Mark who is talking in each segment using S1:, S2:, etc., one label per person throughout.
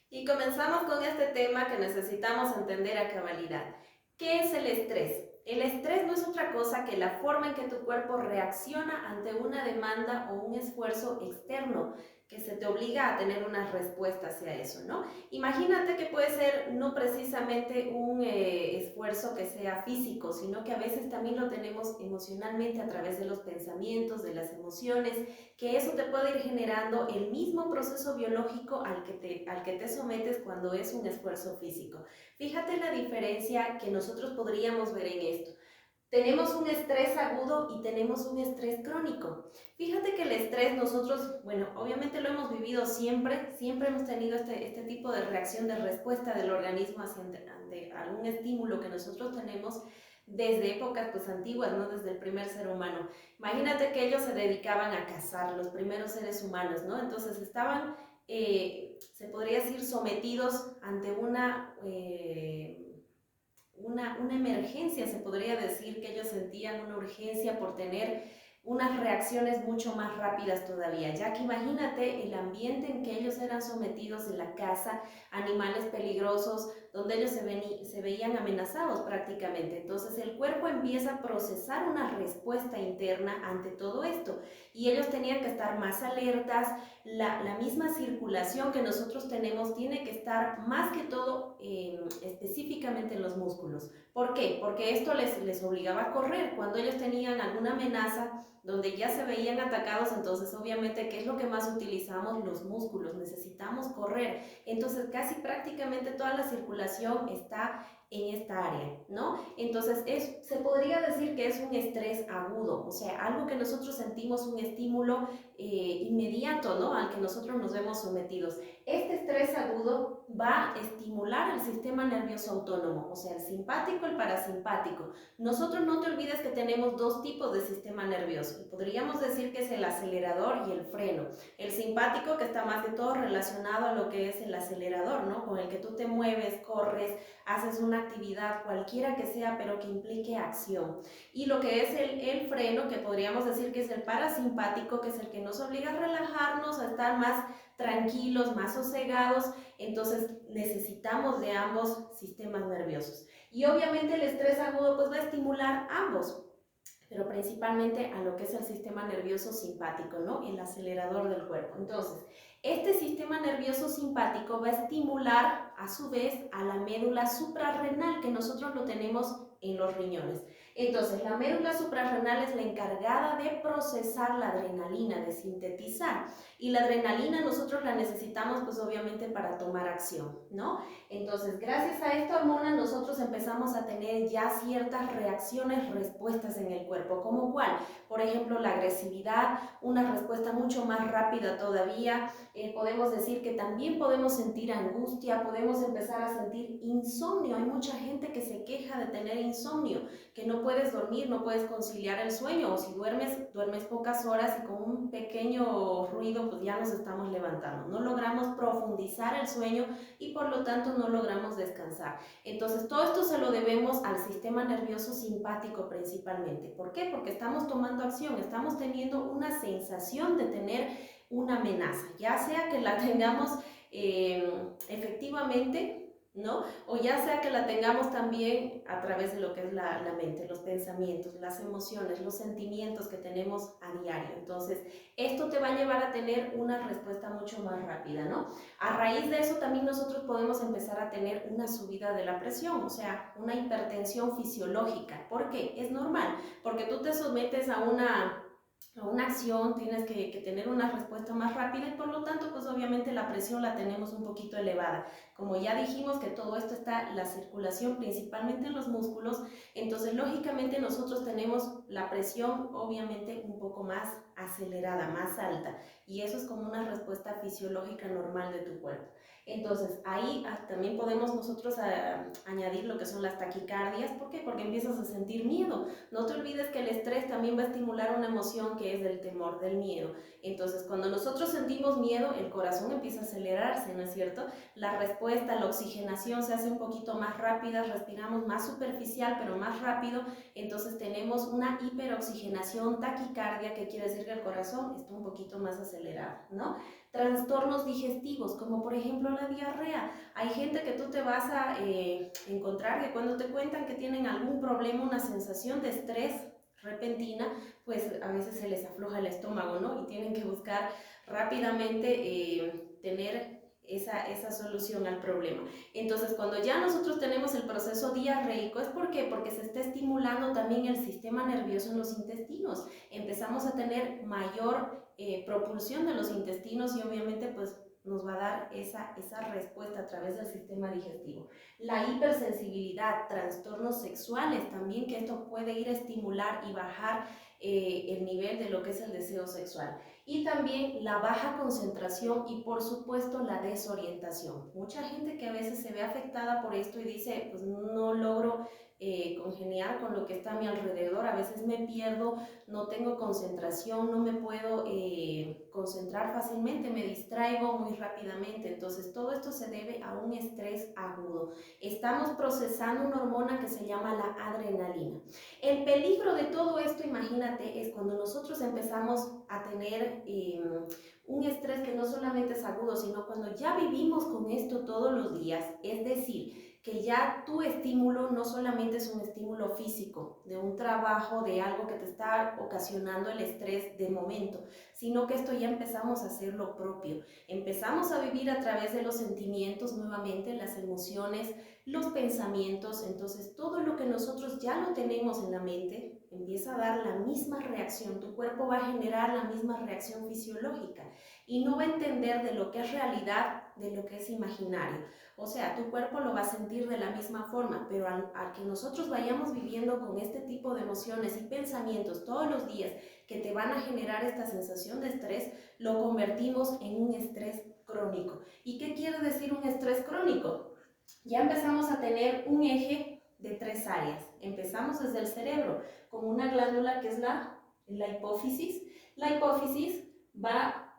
S1: Y comenzamos con este tema que necesitamos entender a cabalidad. ¿Qué es el estrés? El estrés no es otra cosa que la forma en que tu cuerpo reacciona ante una demanda o un esfuerzo externo que se te obliga a tener una respuesta hacia eso, ¿no? Imagínate que puede ser no precisamente un esfuerzo que sea físico, sino que a veces también lo tenemos emocionalmente a través de los pensamientos, de las emociones, que eso te puede ir generando el mismo proceso biológico al que te sometes cuando es un esfuerzo físico. Fíjate la diferencia que nosotros podríamos ver en esto. Tenemos un estrés agudo y tenemos un estrés crónico. Fíjate que el estrés nosotros, bueno, obviamente lo hemos vivido siempre, siempre hemos tenido este tipo de reacción, de respuesta del organismo ante algún estímulo que nosotros tenemos desde épocas pues antiguas, ¿no? Desde el primer ser humano. Imagínate que ellos se dedicaban a cazar, los primeros seres humanos, ¿no? Entonces estaban, se podría decir, sometidos ante una emergencia, se podría decir que ellos sentían una urgencia por tener unas reacciones mucho más rápidas todavía, ya que imagínate el ambiente en que ellos eran sometidos en la caza, animales peligrosos, donde ellos se veían amenazados prácticamente. Entonces el cuerpo empieza a procesar una respuesta interna ante todo esto y ellos tenían que estar más alertas, la misma circulación que nosotros tenemos tiene que estar más que todo específicamente en los músculos. ¿Por qué? Porque esto les obligaba a correr. Cuando ellos tenían alguna amenaza donde ya se veían atacados, entonces obviamente, ¿qué es lo que más utilizamos? Los músculos, necesitamos correr. Entonces casi prácticamente toda la circulación está en esta área, ¿no? Entonces se podría decir que es un estrés agudo, o sea, algo que nosotros sentimos un estímulo inmediato, ¿no? Al que nosotros nos vemos sometidos. Este estrés agudo va a estimular el sistema nervioso autónomo, o sea, el simpático y el parasimpático. Nosotros no te olvides que tenemos dos tipos de sistema nervioso y podríamos decir que es el acelerador y el freno. El simpático que está más que todo relacionado a lo que es el acelerador, ¿no? Con el que tú te mueves, corres, haces una actividad cualquiera que sea, pero que implique acción. Y lo que es el freno, que podríamos decir que es el parasimpático, que es el que nos obliga a relajarnos, a estar más tranquilos, más sosegados. Entonces necesitamos de ambos sistemas nerviosos. Y obviamente el estrés agudo pues va a estimular ambos, pero principalmente a lo que es el sistema nervioso simpático, ¿no? El acelerador del cuerpo. Entonces, este sistema nervioso simpático va a estimular a su vez a la médula suprarrenal, que nosotros lo tenemos en los riñones. Entonces, la médula suprarrenal es la encargada de procesar la adrenalina, de sintetizar. Y la adrenalina nosotros la necesitamos pues obviamente para tomar acción, ¿no? Entonces, gracias a esta hormona nosotros empezamos a tener ya ciertas reacciones, respuestas en el cuerpo, como cuál, por ejemplo, la agresividad, una respuesta mucho más rápida todavía. Podemos decir que también podemos sentir angustia, podemos empezar a sentir insomnio. Hay mucha gente que se queja de tener insomnio, que no puedes dormir, no puedes conciliar el sueño, o si duermes pocas horas y con un pequeño ruido pues ya nos estamos levantando. No logramos profundizar el sueño y por lo tanto no logramos descansar. Entonces todo esto se lo debemos al sistema nervioso simpático principalmente. ¿Por qué? Porque estamos tomando acción, estamos teniendo una sensación de tener una amenaza, ya sea que la tengamos efectivamente, ¿no? O ya sea que la tengamos también a través de lo que es la mente, los pensamientos, las emociones, los sentimientos que tenemos a diario. Entonces, esto te va a llevar a tener una respuesta mucho más rápida, ¿no? A raíz de eso también nosotros podemos empezar a tener una subida de la presión, o sea, una hipertensión fisiológica. ¿Por qué? Es normal, porque tú te sometes a una acción, tienes que tener una respuesta más rápida y por lo tanto, pues obviamente la presión la tenemos un poquito elevada. Como ya dijimos que todo esto está, la circulación principalmente en los músculos, entonces lógicamente nosotros tenemos la presión obviamente un poco más acelerada, más alta y eso es como una respuesta fisiológica normal de tu cuerpo. Entonces ahí también podemos nosotros añadir lo que son las taquicardias. ¿Por qué? Porque empiezas a sentir miedo. No te olvides que el estrés también va a estimular una emoción que es del temor, del miedo. Entonces, cuando nosotros sentimos miedo, el corazón empieza a acelerarse, ¿no es cierto? La respuesta respuesta, la oxigenación se hace un poquito más rápida, respiramos más superficial pero más rápido, entonces tenemos una hiperoxigenación, taquicardia, que quiere decir que el corazón está un poquito más acelerado, ¿no? Trastornos digestivos, como por ejemplo la diarrea. Hay gente que tú te vas a encontrar que cuando te cuentan que tienen algún problema, una sensación de estrés repentina, pues a veces se les afloja el estómago, ¿no? Y tienen que buscar rápidamente tener esa solución al problema. Entonces, cuando ya nosotros tenemos el proceso diarreico, ¿es por qué? Porque se está estimulando también el sistema nervioso en los intestinos. Empezamos a tener mayor propulsión de los intestinos y obviamente pues nos va a dar esa respuesta a través del sistema digestivo. La hipersensibilidad, trastornos sexuales también, que esto puede ir a estimular y bajar el nivel de lo que es el deseo sexual. Y también la baja concentración y por supuesto la desorientación. Mucha gente que a veces se ve afectada por esto y dice, pues no logro congeniar con lo que está a mi alrededor, a veces me pierdo, no tengo concentración, no me puedo concentrar fácilmente, me distraigo muy rápidamente. Entonces todo esto se debe a un estrés agudo. Estamos procesando una hormona que se llama la adrenalina. El peligro de todo esto, imagínate, es cuando nosotros empezamos a tener un estrés que no solamente es agudo, sino cuando ya vivimos con esto todos los días, es decir, que ya tu estímulo no solamente es un estímulo físico, de un trabajo, de algo que te está ocasionando el estrés de momento, sino que esto ya empezamos a hacer lo propio. Empezamos a vivir a través de los sentimientos nuevamente, las emociones, los pensamientos. Entonces todo lo que nosotros ya lo tenemos en la mente empieza a dar la misma reacción, tu cuerpo va a generar la misma reacción fisiológica y no va a entender de lo que es realidad, de lo que es imaginario. O sea, tu cuerpo lo va a sentir de la misma forma, pero al que nosotros vayamos viviendo con este tipo de emociones y pensamientos todos los días que te van a generar esta sensación de estrés, lo convertimos en un estrés crónico. ¿Y qué quiere decir un estrés crónico? Ya empezamos a tener un eje de 3 áreas. Empezamos desde el cerebro con una glándula que es la hipófisis. La hipófisis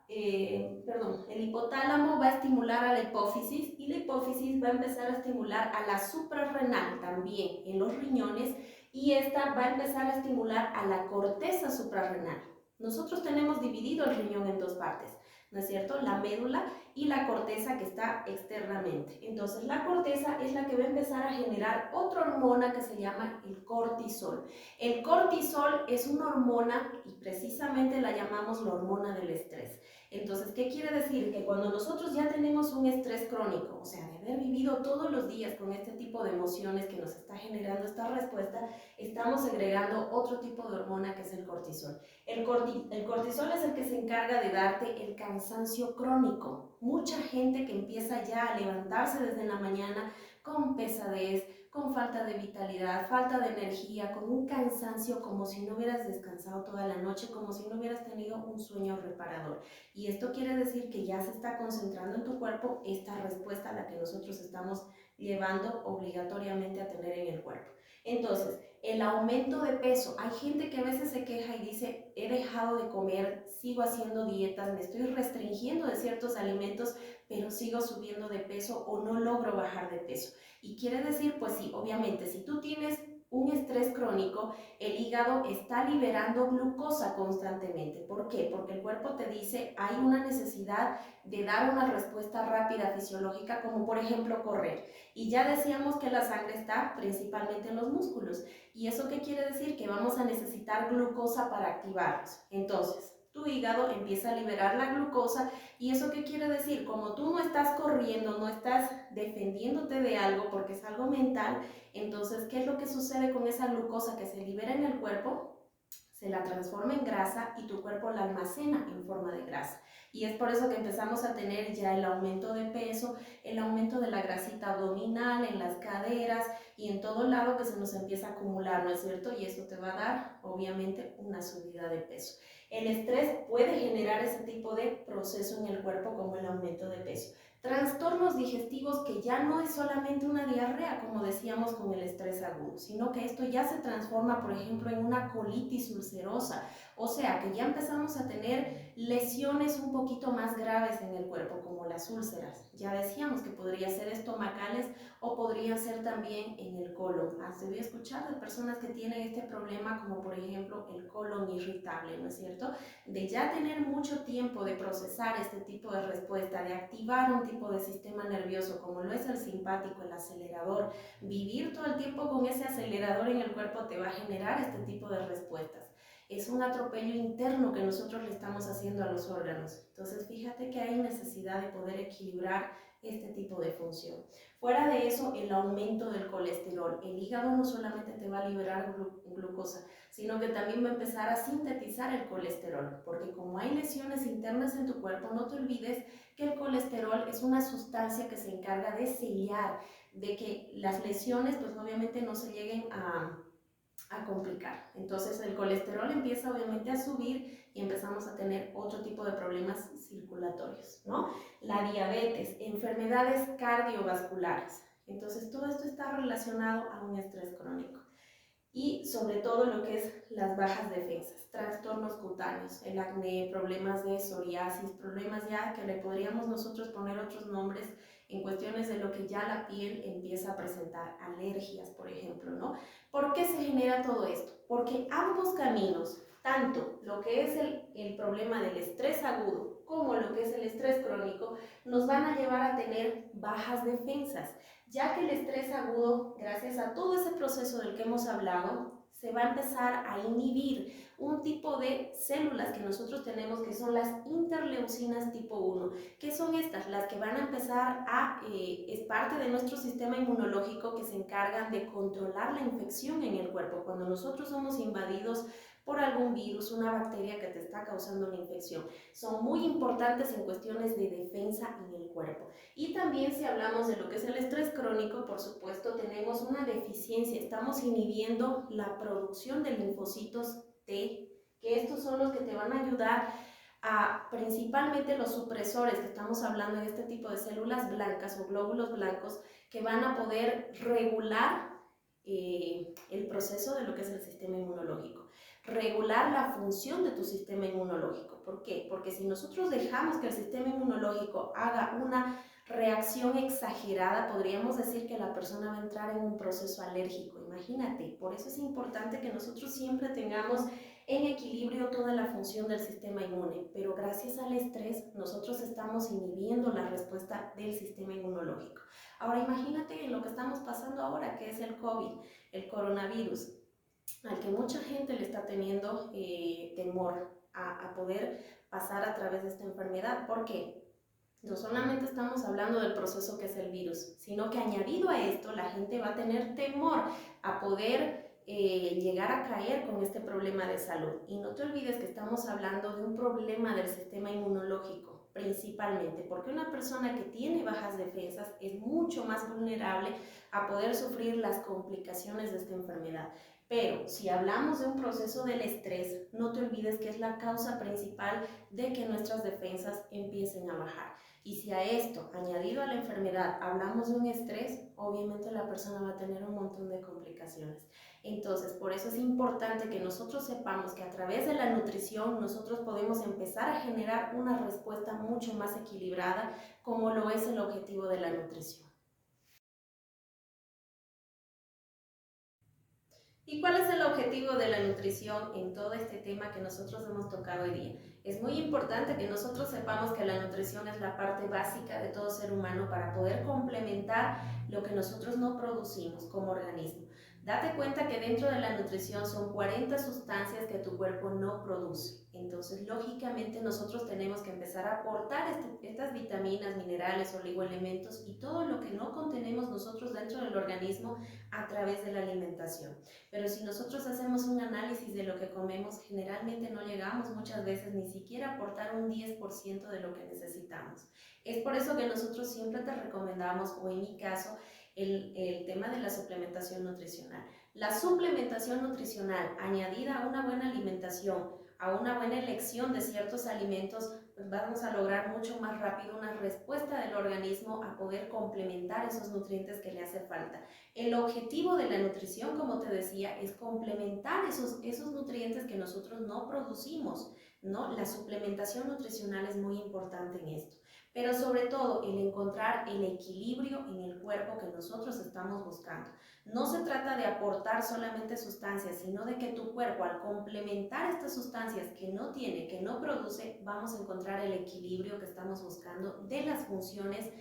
S1: el hipotálamo va a estimular a la hipófisis y la hipófisis va a empezar a estimular a la suprarrenal también en los riñones y esta va a empezar a estimular a la corteza suprarrenal. Nosotros tenemos dividido el riñón en 2 partes, ¿no es cierto? La médula y la corteza que está externamente. Entonces la corteza es la que va a empezar a generar otra hormona que se llama el cortisol. El cortisol es una hormona y precisamente la llamamos la hormona del estrés. Entonces, ¿qué quiere decir? Que cuando nosotros ya tenemos un estrés crónico, o sea, de haber vivido todos los días con este tipo de emociones que nos está generando esta respuesta, estamos segregando otro tipo de hormona que es el cortisol. El cortisol es el que se encarga de darte el cansancio crónico. Mucha gente que empieza ya a levantarse desde la mañana con pesadez, con falta de vitalidad, falta de energía, con un cansancio como si no hubieras descansado toda la noche, como si no hubieras tenido un sueño reparador. Y esto quiere decir que ya se está concentrando en tu cuerpo esta respuesta a la que nosotros estamos llevando obligatoriamente a tener en el cuerpo. Entonces, el aumento de peso. Hay gente que a veces se queja y dice, he dejado de comer, sigo haciendo dietas, me estoy restringiendo de ciertos alimentos, pero sigo subiendo de peso o no logro bajar de peso. Y quiere decir, pues sí, obviamente, si tú tienes un estrés crónico, el hígado está liberando glucosa constantemente. ¿Por qué? Porque el cuerpo te dice, hay una necesidad de dar una respuesta rápida fisiológica, como por ejemplo correr. Y ya decíamos que la sangre está principalmente en los músculos. ¿Y eso qué quiere decir? Que vamos a necesitar glucosa para activarlos. Entonces, tu hígado empieza a liberar la glucosa. ¿Y eso qué quiere decir? Como tú no estás corriendo, no estás defendiéndote de algo porque es algo mental, entonces, ¿qué es lo que sucede con esa glucosa que se libera en el cuerpo? Se la transforma en grasa y tu cuerpo la almacena en forma de grasa. Y es por eso que empezamos a tener ya el aumento de peso, el aumento de la grasita abdominal, en las caderas y en todo lado que se nos empieza a acumular, ¿no es cierto? Y eso te va a dar, obviamente, una subida de peso. El estrés puede generar ese tipo de proceso en el cuerpo como el aumento de peso. Trastornos digestivos que ya no es solamente una diarrea, como decíamos con el estrés agudo, sino que esto ya se transforma, por ejemplo, en una colitis ulcerosa. O sea, que ya empezamos a tener lesiones un poquito más graves en el cuerpo, como las úlceras. Ya decíamos que podría ser estomacales o podrían ser también en el colon. Has debido escuchar de personas que tienen este problema, como por ejemplo el colon irritable, ¿no es cierto? De ya tener mucho tiempo de procesar este tipo de respuesta, de activar un tipo de sistema nervioso como lo es el simpático, el acelerador. Vivir todo el tiempo con ese acelerador en el cuerpo te va a generar este tipo de respuestas. Es un atropello interno que nosotros le estamos haciendo a los órganos. Entonces, fíjate que hay necesidad de poder equilibrar este tipo de función. Fuera de eso, el aumento del colesterol. El hígado no solamente te va a liberar glucosa, sino que también va a empezar a sintetizar el colesterol, porque como hay lesiones internas en tu cuerpo, no te olvides que el colesterol es una sustancia que se encarga de sellar, de que las lesiones pues obviamente no se lleguen a complicar. Entonces el colesterol empieza obviamente a subir y empezamos a tener otro tipo de problemas circulatorios, ¿no? La diabetes, enfermedades cardiovasculares. Entonces todo esto está relacionado a un estrés crónico. Y sobre todo lo que es las bajas defensas, trastornos cutáneos, el acné, problemas de psoriasis, problemas ya que le podríamos nosotros poner otros nombres en cuestiones de lo que ya la piel empieza a presentar, alergias, por ejemplo, ¿no? ¿Por qué se genera todo esto? Porque ambos caminos, tanto lo que es el problema del estrés agudo como lo que es el estrés crónico, nos van a llevar a tener bajas defensas, ya que el estrés agudo, gracias a todo ese proceso del que hemos hablado, se va a empezar a inhibir un tipo de células que nosotros tenemos que son las interleucinas tipo 1, que son estas, las que van a empezar es parte de nuestro sistema inmunológico que se encargan de controlar la infección en el cuerpo. Cuando nosotros somos invadidos por algún virus, una bacteria que te está causando una infección, son muy importantes en cuestiones de defensa en el cuerpo. Y también si hablamos de lo que es el estrés crónico, por supuesto, tenemos una deficiencia, estamos inhibiendo la producción de linfocitos T, que estos son los que te van a ayudar a principalmente los supresores, que estamos hablando de este tipo de células blancas o glóbulos blancos, que van a poder regular el proceso de lo que es el sistema inmunológico, regular la función de tu sistema inmunológico. ¿Por qué? Porque si nosotros dejamos que el sistema inmunológico haga una reacción exagerada, podríamos decir que la persona va a entrar en un proceso alérgico. Imagínate, por eso es importante que nosotros siempre tengamos en equilibrio toda la función del sistema inmune, pero gracias al estrés nosotros estamos inhibiendo la respuesta del sistema inmunológico. Ahora imagínate en lo que estamos pasando ahora, que es el COVID, el coronavirus, al que mucha gente le está teniendo temor a poder pasar a través de esta enfermedad. ¿Por qué? No solamente estamos hablando del proceso que es el virus, sino que añadido a esto, la gente va a tener temor a poder llegar a caer con este problema de salud. Y no te olvides que estamos hablando de un problema del sistema inmunológico, principalmente, porque una persona que tiene bajas defensas es mucho más vulnerable a poder sufrir las complicaciones de esta enfermedad. Pero si hablamos de un proceso del estrés, no te olvides que es la causa principal de que nuestras defensas empiecen a bajar. Y si a esto, añadido a la enfermedad, hablamos de un estrés, obviamente la persona va a tener un montón de complicaciones. Entonces, por eso es importante que nosotros sepamos que a través de la nutrición nosotros podemos empezar a generar una respuesta mucho más equilibrada, como lo es el objetivo de la nutrición. ¿Y cuál es el objetivo de la nutrición en todo este tema que nosotros hemos tocado hoy día? Es muy importante que nosotros sepamos que la nutrición es la parte básica de todo ser humano para poder complementar lo que nosotros no producimos como organismo. Date cuenta que dentro de la nutrición son 40 sustancias que tu cuerpo no produce. Entonces, lógicamente, nosotros tenemos que empezar a aportar estas vitaminas, minerales, oligoelementos y todo lo que no contenemos nosotros dentro del organismo a través de la alimentación. Pero si nosotros hacemos un análisis de lo que comemos, generalmente no llegamos muchas veces ni siquiera a aportar un 10% de lo que necesitamos. Es por eso que nosotros siempre te recomendamos, o en mi caso, el tema de la suplementación nutricional. La suplementación nutricional añadida a una buena alimentación a una buena elección de ciertos alimentos, pues vamos a lograr mucho más rápido una respuesta del organismo a poder complementar esos nutrientes que le hace falta. El objetivo de la nutrición, como te decía, es complementar esos nutrientes que nosotros no producimos, ¿no? La suplementación nutricional es muy importante en esto, pero sobre todo el encontrar el equilibrio en el cuerpo que nosotros estamos buscando. No se trata de aportar solamente sustancias, sino de que tu cuerpo, al complementar estas sustancias que no tiene, que no produce, vamos a encontrar el equilibrio que estamos buscando de las funciones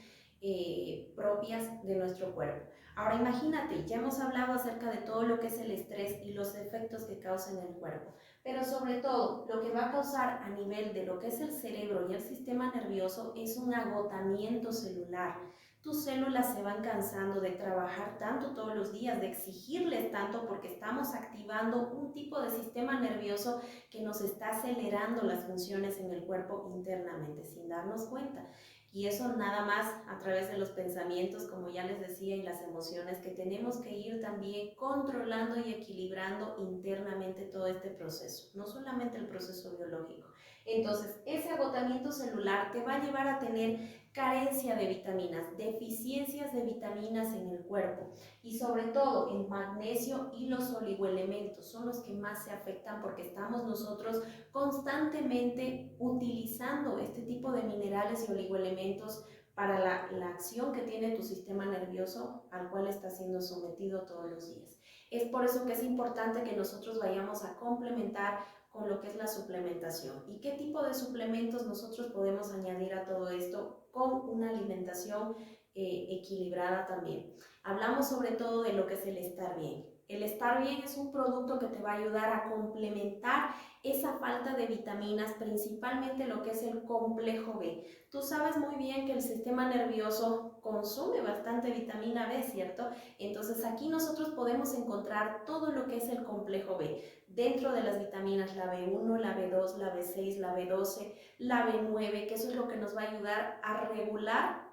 S1: propias de nuestro cuerpo. Ahora imagínate, ya hemos hablado acerca de todo lo que es el estrés y los efectos que causa en el cuerpo, pero sobre todo lo que va a causar a nivel de lo que es el cerebro y el sistema nervioso es un agotamiento celular. Tus células se van cansando de trabajar tanto todos los días, de exigirles tanto, porque estamos activando un tipo de sistema nervioso que nos está acelerando las funciones en el cuerpo internamente sin darnos cuenta. Y eso nada más a través de los pensamientos, como ya les decía, y las emociones, que tenemos que ir también controlando y equilibrando internamente todo este proceso, no solamente el proceso biológico. Entonces, ese agotamiento celular te va a llevar a tener carencia de vitaminas, deficiencias de vitaminas en el cuerpo, y sobre todo el magnesio y los oligoelementos son los que más se afectan, porque estamos nosotros constantemente utilizando este tipo de minerales y oligoelementos para la acción que tiene tu sistema nervioso, al cual está siendo sometido todos los días. Es por eso que es importante que nosotros vayamos a complementar con lo que es la suplementación. ¿Y qué tipo de suplementos nosotros podemos añadir a todo esto con una alimentación equilibrada también? Hablamos sobre todo de lo que es el estar bien. El estar bien es un producto que te va a ayudar a complementar esa falta de vitaminas, principalmente lo que es el complejo B. Tú sabes muy bien que el sistema nervioso consume bastante vitamina B, ¿cierto? Entonces aquí nosotros podemos encontrar todo lo que es el complejo B dentro de las vitaminas, la B1, la B2, la B6, la B12, la B9, que eso es lo que nos va a ayudar a regular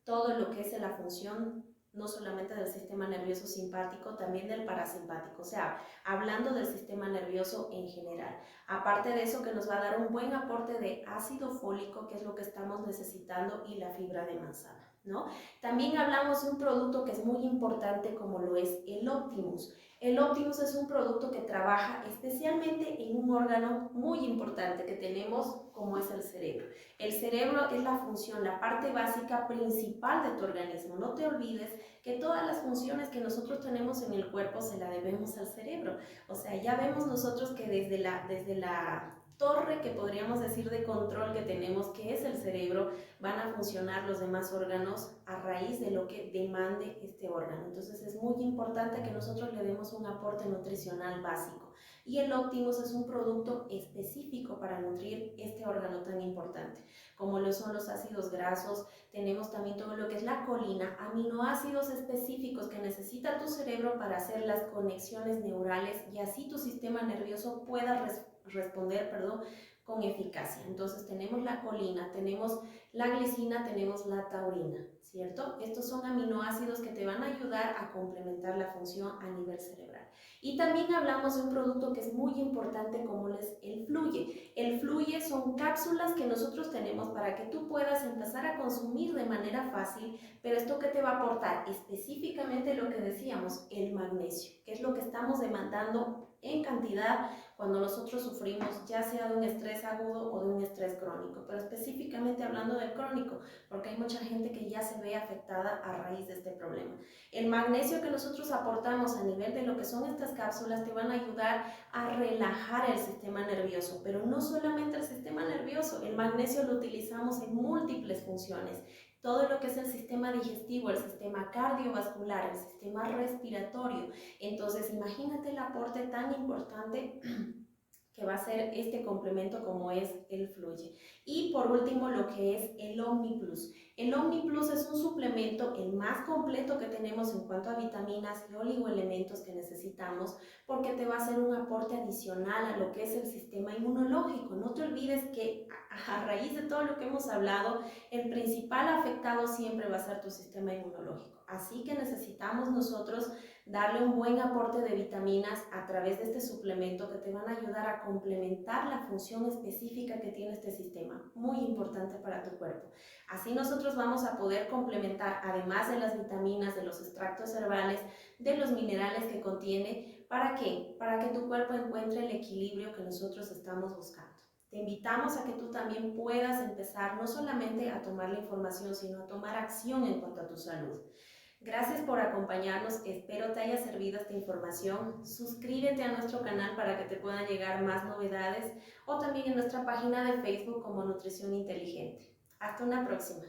S1: todo lo que es la función no solamente del sistema nervioso simpático, también del parasimpático, o sea, hablando del sistema nervioso en general. Aparte de eso, que nos va a dar un buen aporte de ácido fólico, que es lo que estamos necesitando, y la fibra de manzana, ¿no? También hablamos de un producto que es muy importante, como lo es el Optimus. El Optimus es un producto que trabaja especialmente en un órgano muy importante que tenemos, como es el cerebro. El cerebro es la función, la parte básica principal de tu organismo. No te olvides que todas las funciones que nosotros tenemos en el cuerpo se la debemos al cerebro. O sea, ya vemos nosotros que desde la torre, que podríamos decir, de control que tenemos, que es el cerebro, van a funcionar los demás órganos a raíz de lo que demande este órgano. Entonces es muy importante que nosotros le demos un aporte nutricional básico. Y el Optimus es un producto específico para nutrir este órgano tan importante, como lo son los ácidos grasos. Tenemos también todo lo que es la colina, aminoácidos específicos que necesita tu cerebro para hacer las conexiones neurales, y así tu sistema nervioso pueda responder con eficacia. Entonces tenemos la colina, tenemos la glicina, tenemos la taurina, ¿cierto? Estos son aminoácidos que te van a ayudar a complementar la función a nivel cerebral. Y también hablamos de un producto que es muy importante, como es el Fluye. El Fluye son cápsulas que nosotros tenemos para que tú puedas empezar a consumir de manera fácil, pero esto que te va a aportar específicamente lo que decíamos, el magnesio, que es lo que estamos demandando en cantidad cuando nosotros sufrimos, ya sea de un estrés agudo o de un estrés crónico, pero específicamente hablando del crónico, porque hay mucha gente que ya se ve afectada a raíz de este problema. El magnesio que nosotros aportamos a nivel de lo que son estas cápsulas te van a ayudar a relajar el sistema nervioso, pero no solamente el sistema nervioso, el magnesio lo utilizamos en múltiples funciones. Todo lo que es el sistema digestivo, el sistema cardiovascular, el sistema respiratorio. Entonces, imagínate el aporte tan importante que va a ser este complemento como es el Fluye. Y por último, lo que es el OmniPlus. El OmniPlus es un suplemento el más completo que tenemos en cuanto a vitaminas y oligoelementos que necesitamos, porque te va a hacer un aporte adicional a lo que es el sistema inmunológico. No te olvides que a raíz de todo lo que hemos hablado, el principal afectado siempre va a ser tu sistema inmunológico. Así que necesitamos nosotros darle un buen aporte de vitaminas a través de este suplemento que te van a ayudar a complementar la función específica que tiene este sistema, muy importante para tu cuerpo. Así nosotros vamos a poder complementar, además de las vitaminas, de los extractos herbales, de los minerales que contiene. ¿Para qué? Para que tu cuerpo encuentre el equilibrio que nosotros estamos buscando. Te invitamos a que tú también puedas empezar no solamente a tomar la información, sino a tomar acción en cuanto a tu salud. Gracias por acompañarnos, espero te haya servido esta información. Suscríbete a nuestro canal para que te puedan llegar más novedades o también en nuestra página de Facebook como Nutrición Inteligente. Hasta una próxima.